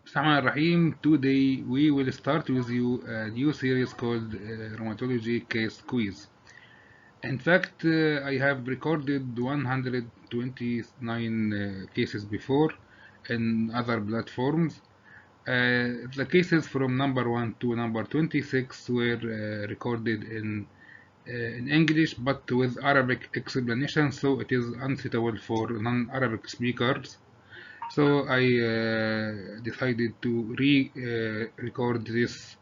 Bismillahirrahmanirrahim. Today we will start with you a new series called Rheumatology Case Quiz. In fact, I have recorded 129 cases before in other platforms. The cases from number 1 to number 26 were recorded in English but with Arabic explanation, so it is unsuitable for non-Arabic speakers. So I decided to record these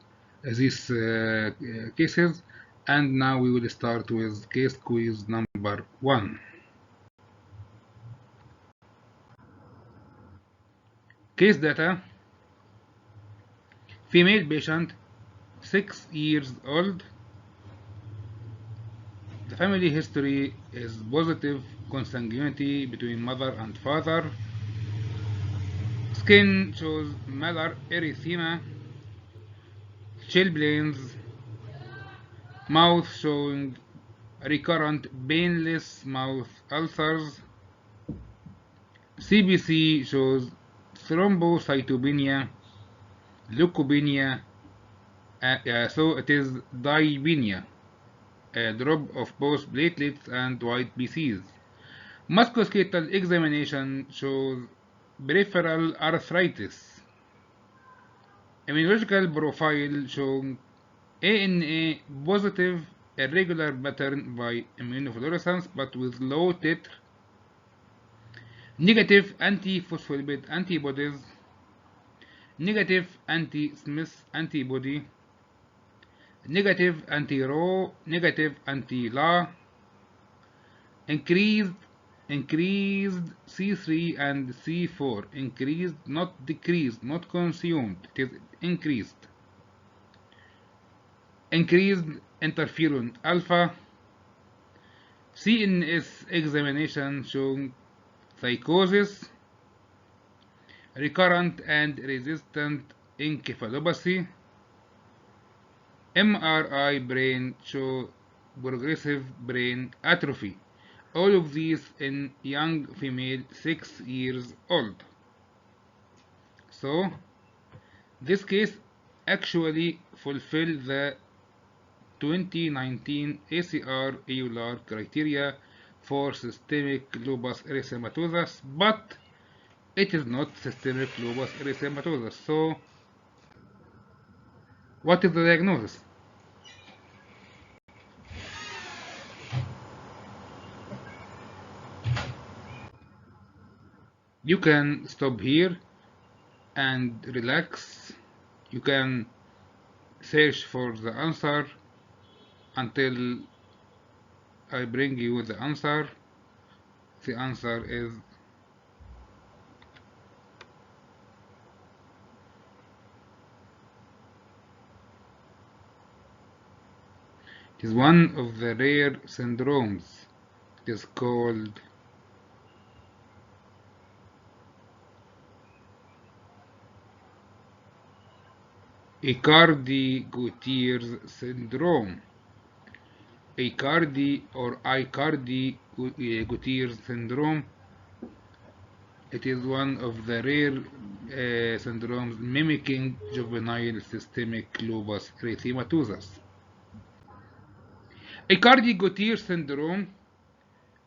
cases, and now we will start with case quiz number 1. Case data: female patient, 6 years old. The family history is positive consanguinity between mother and father. Skin shows malar erythema, chilblains, mouth showing recurrent painless mouth ulcers. CBC shows thrombocytopenia, leukopenia, so it is diapenia, a drop of both platelets and white BCs. Musculoskeletal examination shows peripheral arthritis. Immunological profile showing ANA positive irregular pattern by immunofluorescence but with low titer. Negative anti-phospholipid antibodies, negative anti-Smith antibody, negative anti-Rho, negative anti-La, increased C3 and C4, increased, not decreased, not consumed, it is increased. Increased interferon alpha. CNS examination showing psychosis, recurrent and resistant encephalopathy. MRI brain show progressive brain atrophy. All of these in young female 6 years old. So this case actually fulfills the 2019 ACR EULAR criteria for systemic lupus erythematosus, but it is not systemic lupus erythematosus. So what is the diagnosis? You can stop here and relax. You can search for the answer until I bring you the answer. The answer is it is one of the rare syndromes. It is called Aicardi-Goutieres syndrome. Aicardi or Aicardi-Goutieres syndrome. It is one of the rare syndromes mimicking juvenile systemic lupus erythematosus. Aicardi-Goutieres syndrome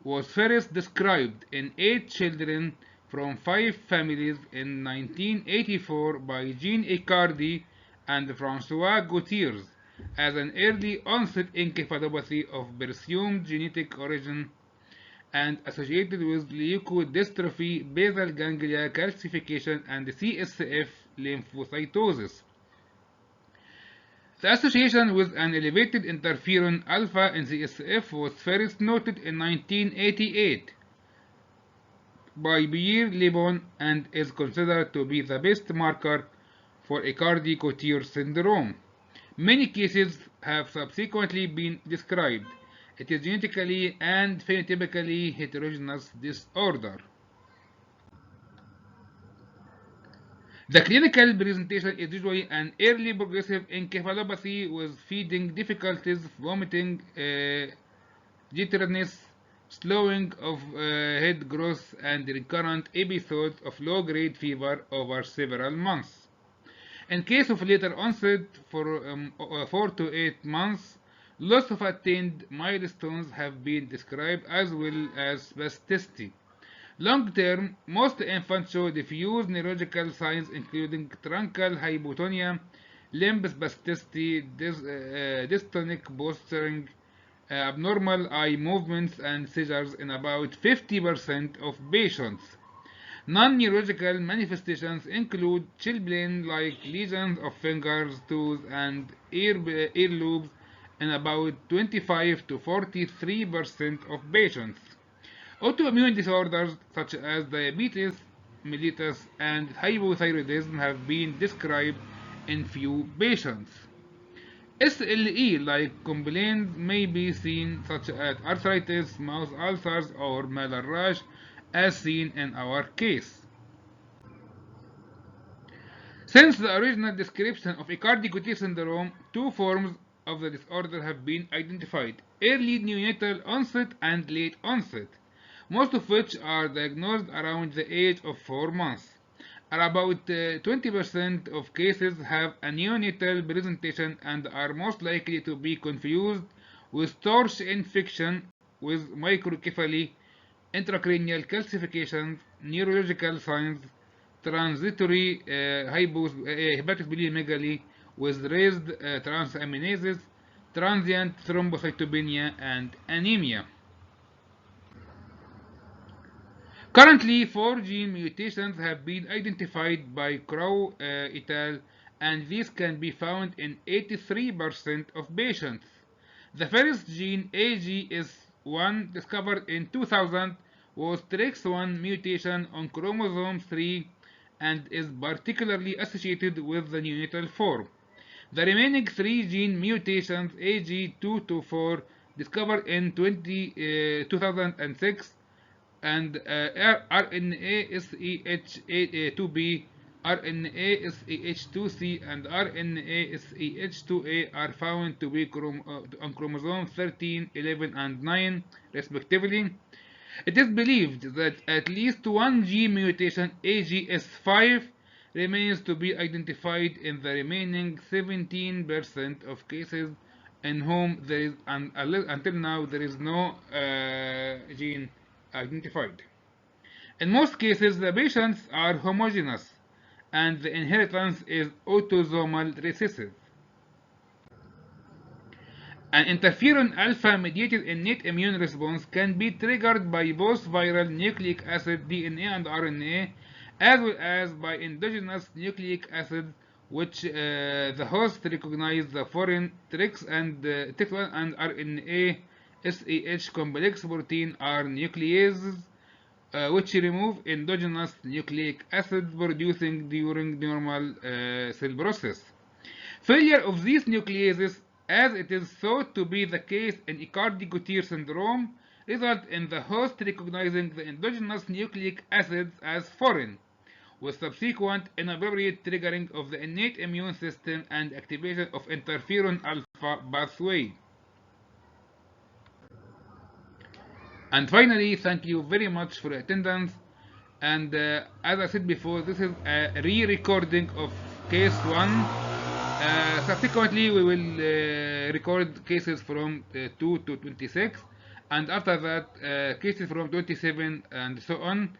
was first described in 8 children from 5 families in 1984 by Jean Aicardi and François Goutieres as an early onset encephalopathy of presumed genetic origin and associated with leukodystrophy, basal ganglia calcification, and CSF lymphocytosis. The association with an elevated interferon alpha in CSF was first noted in 1988 by Pierre Lebon and is considered to be the best marker for Aicardi-Goutieres syndrome. Many cases have subsequently been described. It is genetically and phenotypically heterogeneous disorder. The clinical presentation is usually an early progressive encephalopathy with feeding difficulties, vomiting, jitteriness, slowing of head growth, and recurrent episodes of low-grade fever over several months. In case of later onset, for 4 to 8 months, loss of attained milestones have been described as well as spasticity. Long term, most infants show diffuse neurological signs including truncal hypotonia, limb spasticity, dystonic posturing, abnormal eye movements, and seizures in about 50% of patients. Non-neurological manifestations include chilblain-like lesions of fingers, toes, and ear lobes in about 25 to 43% of patients. Autoimmune disorders such as diabetes mellitus and hypothyroidism have been described in few patients. SLE-like complaints may be seen such as arthritis, mouth ulcers, or malar rash as seen in our case. Since the original description of Aicardi-Gouttier syndrome, two forms of the disorder have been identified: early neonatal onset and late onset, most of which are diagnosed around the age of 4 months. About 20% of cases have a neonatal presentation and are most likely to be confused with torch infection with microcephaly, intracranial calcifications, neurological signs, transitory hepatosplenomegaly with raised transaminases, transient thrombocytopenia, and anemia. Currently, four gene mutations have been identified by Crow et al., and these can be found in 83% of patients. The first gene, AGS1, discovered in 2000, was TREX1 mutation on chromosome 3 and is particularly associated with the neonatal form. The remaining three gene mutations, AG2 to 4, discovered in 2006, and RNA-SEH2B, RNA-SEH2C, and RNA-SEH2A are found to be on chromosome 13, 11, and 9, respectively. It is believed that at least one gene mutation, AGS5, remains to be identified in the remaining 17% of cases in whom there is until now there is no gene identified. In most cases, the patients are homogeneous and the inheritance is autosomal recessive. An interferon alpha mediated innate immune response can be triggered by both viral nucleic acid (DNA and RNA) as well as by endogenous nucleic acid, which the host recognizes the foreign TRIX1 and RNA SAH complex protein are nucleases which remove endogenous nucleic acid producing during normal cell process. Failure of these nucleases, as it is thought to be the case in Aicardi-Gouttier syndrome, result in the host recognizing the endogenous nucleic acids as foreign, with subsequent inappropriate triggering of the innate immune system and activation of interferon alpha pathway. And finally, thank you very much for your attendance. And as I said before, this is a re-recording of case 1. Subsequently, we will record cases from 2 to 26, and after that, cases from 27 and so on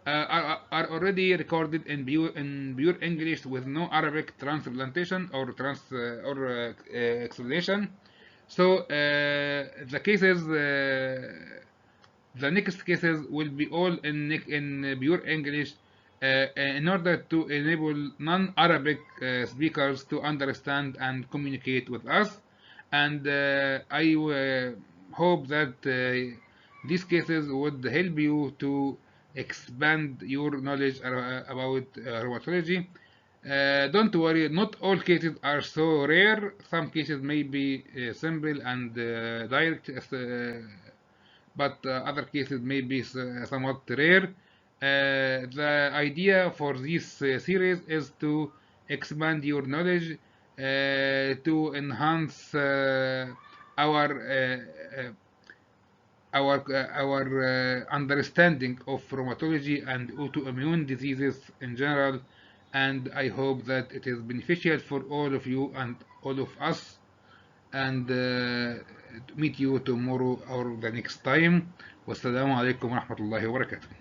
are already recorded in pure English with no Arabic transplantation or explanation. So the cases. The next cases will be all in pure English in order to enable non-Arabic speakers to understand and communicate with us. And I hope that these cases would help you to expand your knowledge about rheumatology. Don't worry, not all cases are so rare. Some cases may be simple and direct, but other cases may be somewhat rare. The idea for this series is to expand your knowledge, to enhance our understanding of rheumatology and autoimmune diseases in general, and I hope that it is beneficial for all of you and all of us, and meet you tomorrow or the next time. Wassalamu alaikum wa rahmatullahi wa barakatuh.